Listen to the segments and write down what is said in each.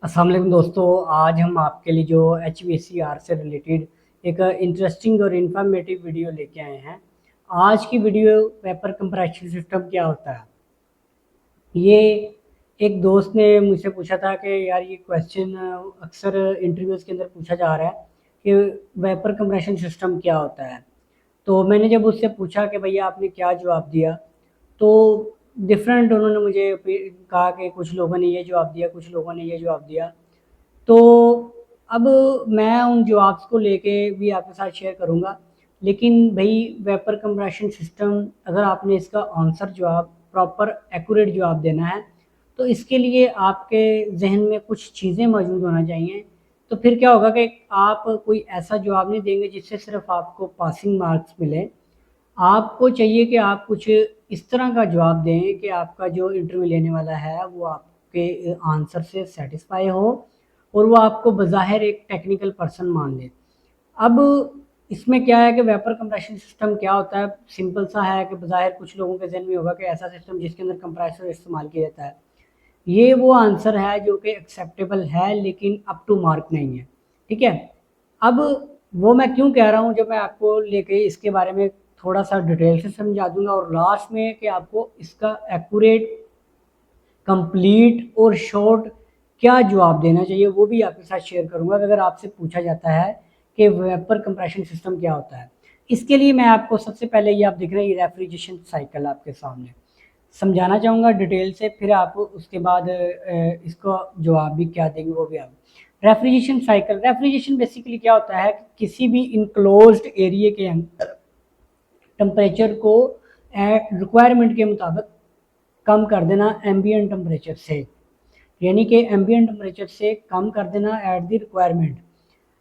अस्सलाम वालेकुम दोस्तों, आज हम आपके लिए जो HVAC से रिलेटेड एक इंटरेस्टिंग और इन्फॉर्मेटिव वीडियो लेके आए हैं। आज की वीडियो वेपर कंप्रेशन सिस्टम क्या होता है। ये एक दोस्त ने मुझसे पूछा था कि यार ये क्वेश्चन अक्सर इंटरव्यूज़ के अंदर पूछा जा रहा है कि वेपर कंप्रेशन सिस्टम क्या होता है। तो मैंने जब उससे पूछा कि भैया आपने क्या जवाब दिया, तो डिफरेंट उन्होंने मुझे कहा कि कुछ लोगों ने ये जवाब दिया, कुछ लोगों ने ये जवाब दिया। तो अब मैं उन जवाब्स को लेके भी आपके साथ शेयर करूँगा। लेकिन भई वेपर कंप्रेशन सिस्टम, अगर आपने इसका आंसर जवाब प्रॉपर एक्यूरेट जवाब देना है, तो इसके लिए आपके ज़हन में कुछ चीज़ें मौजूद होना चाहिए। तो फिर क्या होगा कि आप कोई ऐसा जवाब नहीं देंगे जिससे सिर्फ़ आपको पासिंग मार्क्स मिलें। आपको चाहिए कि आप कुछ इस तरह का जवाब दें कि आपका जो इंटरव्यू लेने वाला है वो आपके आंसर से सेटिस्फाई हो और वो आपको बज़ाहिर एक टेक्निकल पर्सन मान ले। अब इसमें क्या है कि वेपर कंप्रेशन सिस्टम क्या होता है, सिंपल सा है कि बज़ाहिर कुछ लोगों के ज़हन में होगा कि ऐसा सिस्टम जिसके अंदर कंप्रेसर इस्तेमाल किया जाता है। ये वो आंसर है जो कि एक्सेप्टेबल है लेकिन अप टू मार्क नहीं है। ठीक है। अब वो मैं क्यों कह रहा हूँ, जब मैं आपको लेके इसके बारे में थोड़ा सा डिटेल से समझा दूंगा और लास्ट में कि आपको इसका एक्यूरेट, कंप्लीट और शॉर्ट क्या जवाब देना चाहिए वो भी आपके साथ शेयर करूंगा अगर आपसे पूछा जाता है कि वेपर कंप्रेशन सिस्टम क्या होता है। इसके लिए मैं आपको सबसे पहले ये आप देख रहे हैं ये रेफ्रिजरेशन साइकिल आपके सामने समझाना चाहूँगा डिटेल से, फिर आप उसके बाद इसको जवाब भी क्या देंगे वो भी आप। रेफ्रिजरेशन बेसिकली क्या होता है कि किसी भी इनक्लोज्ड एरिया के अंदर टेम्परेचर को रिक्वायरमेंट के मुताबिक कम कर देना एम्बियंट टेम्परेचर से, यानी कि एम्बियंट टेम्परेचर से कम कर देना एट द रिक्वायरमेंट।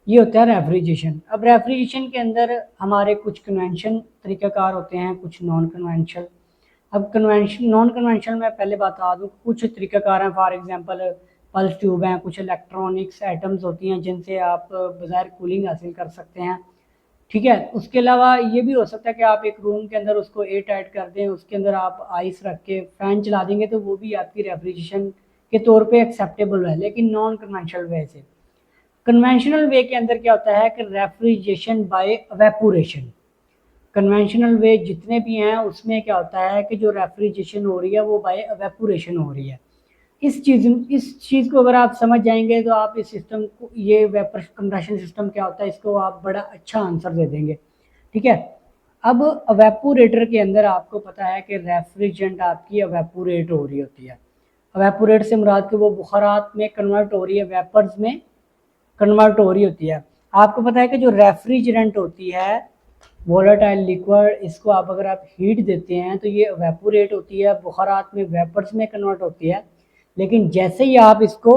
ये होता है रेफ्रिजरेशन। अब रेफ्रिजरेशन के अंदर हमारे कुछ कन्वेंशन तरीक़ाकार होते हैं, कुछ नॉन कन्वेंशनल। अब कन्वेंशन नॉन कन्वेंशनल में पहले बता दूँ कुछ तरीक़ाकार हैं। फॉर एग्जांपल पल्स ट्यूब हैं, कुछ इलेक्ट्रॉनिक्स आइटम्स होती हैं जिनसे आप बग़ैर कूलिंग हासिल कर सकते हैं। ठीक है। उसके अलावा ये भी हो सकता है कि आप एक रूम के अंदर उसको एयर टाइट कर दें, उसके अंदर आप आइस रख के फ़ैन चला देंगे तो वो भी आपकी रेफ्रिजरेशन के तौर पे एक्सेप्टेबल है, लेकिन नॉन कन्वेंशनल वे से। कन्वेंशनल वे के अंदर क्या होता है कि refrigeration by evaporation. Conventional way जितने भी हैं उसमें क्या होता है कि जो रेफ्रिजरेशन हो रही है वो बाय एवेपोरेशन हो रही है। इस चीज़ को अगर आप समझ जाएंगे तो आप इस सिस्टम को, ये वेपर कंप्रेशन सिस्टम क्या होता है, इसको आप बड़ा अच्छा आंसर दे देंगे। ठीक है। अब अवेपोरेटर के अंदर आपको पता है कि रेफ्रिजरेंट आपकी अवेपोरेट हो रही होती है। अवेपोरेट से मुराद कि वो बुखारात में कन्वर्ट हो रही है, वेपर्स में कन्वर्ट हो रही होती है। आपको पता है कि जो रेफ्रिजरेंट होती है वोलेटाइल लिक्विड, इसको आप अगर आप हीट देते हैं तो ये एवेपोरेट होती है, बुखारात में वेपर्स में कन्वर्ट होती है। लेकिन जैसे ही आप इसको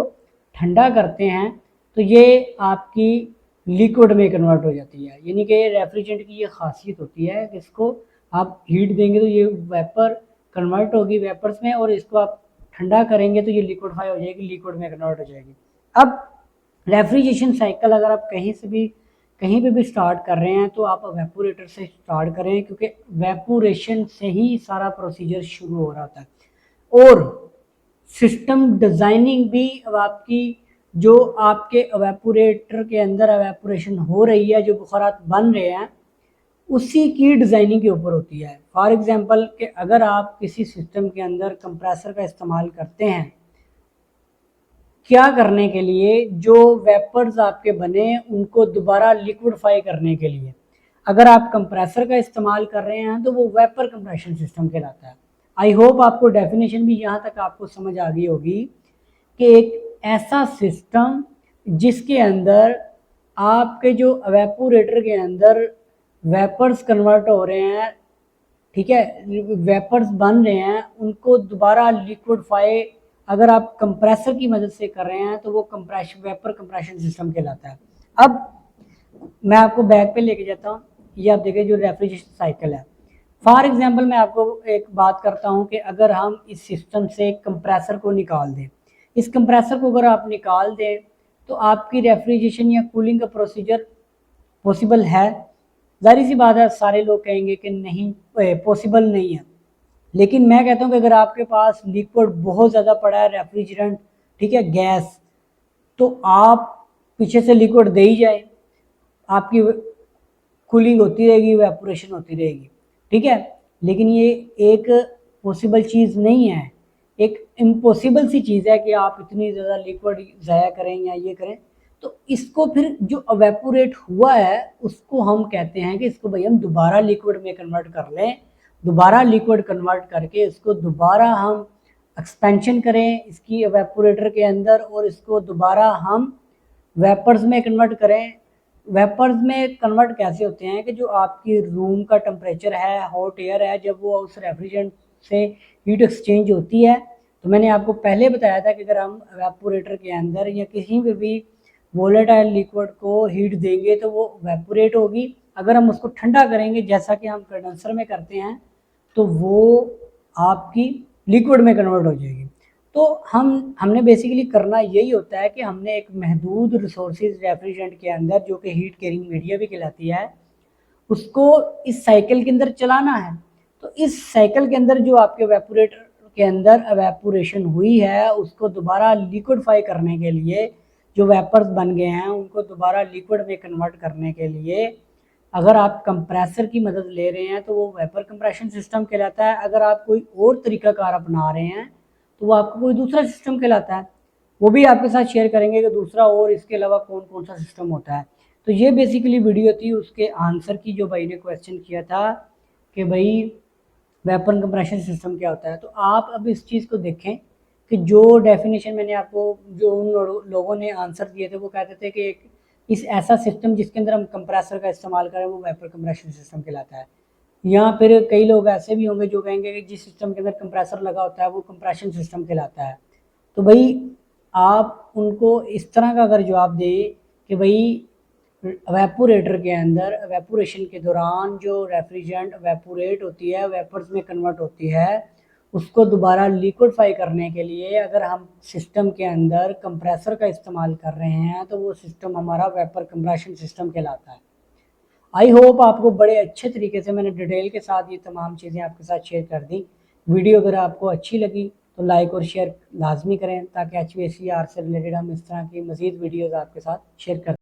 ठंडा करते हैं तो ये आपकी लिक्विड में कन्वर्ट हो जाती है। यानी कि रेफ्रिजरेंट की ये खासियत होती है कि इसको आप हीट देंगे तो ये वेपर कन्वर्ट होगी वेपर्स में, और इसको आप ठंडा करेंगे तो ये लिक्विडफाई हो जाएगी, लिक्विड में कन्वर्ट हो जाएगी। अब रेफ्रिजरेशन साइकिल अगर आप कहीं पे भी स्टार्ट कर रहे हैं तो आप वेपोरेटर से स्टार्ट करें, क्योंकि वेपोरेशन से ही सारा प्रोसीजर शुरू हो रहा था। और सिस्टम डिज़ाइनिंग भी अब आपकी, जो आपके एवेपोरेटर के अंदर एवेपोरेशन हो रही है, जो बुखारात बन रहे हैं, उसी की डिज़ाइनिंग के ऊपर होती है। फॉर एग्जांपल कि अगर आप किसी सिस्टम के अंदर कंप्रेसर का इस्तेमाल करते हैं क्या करने के लिए, जो वेपर्स आपके बने उनको दोबारा लिक्विडफाई करने के लिए। अगर आप कंप्रेसर का इस्तेमाल कर रहे हैं तो वो वेपर कंप्रेशन सिस्टम कहलाता है। आई होप आपको डेफिनेशन भी यहाँ तक आपको समझ आ गई होगी कि एक ऐसा सिस्टम जिसके अंदर आपके जो एवेपोरेटर के अंदर वेपर्स कन्वर्ट हो रहे हैं, ठीक है, वेपर्स बन रहे हैं, उनको दोबारा लिक्विडफाई अगर आप कंप्रेसर की मदद से कर रहे हैं तो वो कंप्रेशन वेपर कंप्रेशन सिस्टम कहलाता है। अब मैं आपको बैक पे लेके जाता हूँ। ये आप देखिए जो रेफ्रिजरेशन साइकिल है। फॉर एग्जांपल मैं आपको एक बात करता हूँ कि अगर हम इस सिस्टम से कंप्रेसर को निकाल दें, इस कंप्रेसर को अगर आप निकाल दें तो आपकी रेफ्रिजरेशन या कूलिंग का प्रोसीजर पॉसिबल है। ज़ाहिर सी बात है सारे लोग कहेंगे कि नहीं, पॉसिबल नहीं है। लेकिन मैं कहता हूँ कि अगर आपके पास लिक्विड बहुत ज़्यादा पड़ा है, रेफ्रिजरेंट, ठीक है, गैस, तो आप पीछे से लिक्विड दे ही जाए, आपकी कूलिंग होती रहेगी, इवेपोरेशन होती रहेगी, ठीक है। लेकिन ये एक पॉसिबल चीज़ नहीं है, एक इम्पॉसिबल सी चीज़ है कि आप इतनी ज़्यादा लिक्विड ज़ाया करें या ये करें। तो इसको फिर जो इवेपोरेट हुआ है उसको हम कहते हैं कि इसको भाई हम दोबारा लिक्विड में कन्वर्ट कर लें, दोबारा लिक्विड कन्वर्ट करके इसको दोबारा हम एक्सपेंशन करें इसकी इवेपोरेटर के अंदर, और इसको दोबारा हम वेपर्स में कन्वर्ट करें। वेपर्स में कन्वर्ट कैसे होते हैं कि जो आपकी रूम का टेम्परेचर है, हॉट एयर है, जब वो उस रेफ्रिजरेंट से हीट एक्सचेंज होती है, तो मैंने आपको पहले बताया था कि अगर हम वेपोरेटर के अंदर या किसी भी वोलेटाइल लिक्विड को हीट देंगे तो वो वेपोरेट होगी। अगर हम उसको ठंडा करेंगे जैसा कि हम कंडेंसर में करते हैं तो वो आपकी लिक्विड में कन्वर्ट हो जाएगी। तो हमने बेसिकली करना यही होता है कि हमने एक महदूद रिसोर्सेज रेफ्रिजरेंट के अंदर, जो कि हीट कैरिंग मीडिया भी कहलाती है, उसको इस साइकिल के अंदर चलाना है। तो इस साइकिल के अंदर जो आपके वेपोरेटर के अंदर एवेपोरेशन हुई है उसको दोबारा लिक्विडफाई करने के लिए, जो वेपर्स बन गए हैं उनको दोबारा लिक्विड में कन्वर्ट करने के लिए अगर आप कंप्रेसर की मदद ले रहे हैं तो वो वेपर कंप्रेशन सिस्टम कहलाता है। अगर आप कोई और तरीकाकार अपना रहे हैं तो वो आपका कोई दूसरा सिस्टम कहलाता है। वो भी आपके साथ शेयर करेंगे कि दूसरा और इसके अलावा कौन कौन सा सिस्टम होता है। तो ये बेसिकली वीडियो थी उसके आंसर की, जो भाई ने क्वेश्चन किया था कि भाई वेपर कंप्रेशन सिस्टम क्या होता है। तो आप अब इस चीज़ को देखें कि जो डेफिनेशन मैंने आपको, जो उन लोगों ने आंसर दिए थे वो कहते थे कि एक इस ऐसा सिस्टम जिसके अंदर हम कंप्रेसर का इस्तेमाल करें वो वेपर कंप्रेशन सिस्टम कहलाता है। या फिर कई लोग ऐसे भी होंगे जो कहेंगे कि जिस सिस्टम के अंदर कंप्रेसर लगा होता है वो कंप्रेशन सिस्टम कहलाता है। तो भाई आप उनको इस तरह का अगर जवाब दें कि भाई वेपोरेटर के अंदर वेपोरेशन के दौरान जो रेफ्रिजरेंट वेपोरेट होती है, वेपर्स में कन्वर्ट होती है, उसको दोबारा लिक्विडफाई करने के लिए अगर हम सिस्टम के अंदर कंप्रेसर का इस्तेमाल कर रहे हैं तो वो सिस्टम हमारा वेपर कंप्रेशन सिस्टम कहलाता है। आई होप आपको बड़े अच्छे तरीके से मैंने डिटेल के साथ ये तमाम चीज़ें आपके साथ शेयर कर दी। वीडियो अगर आपको अच्छी लगी तो लाइक और शेयर लाजमी करें ताकि HVAC से रिलेटेड हम इस तरह की मज़ीद वीडियोज़ आपके साथ शेयर कर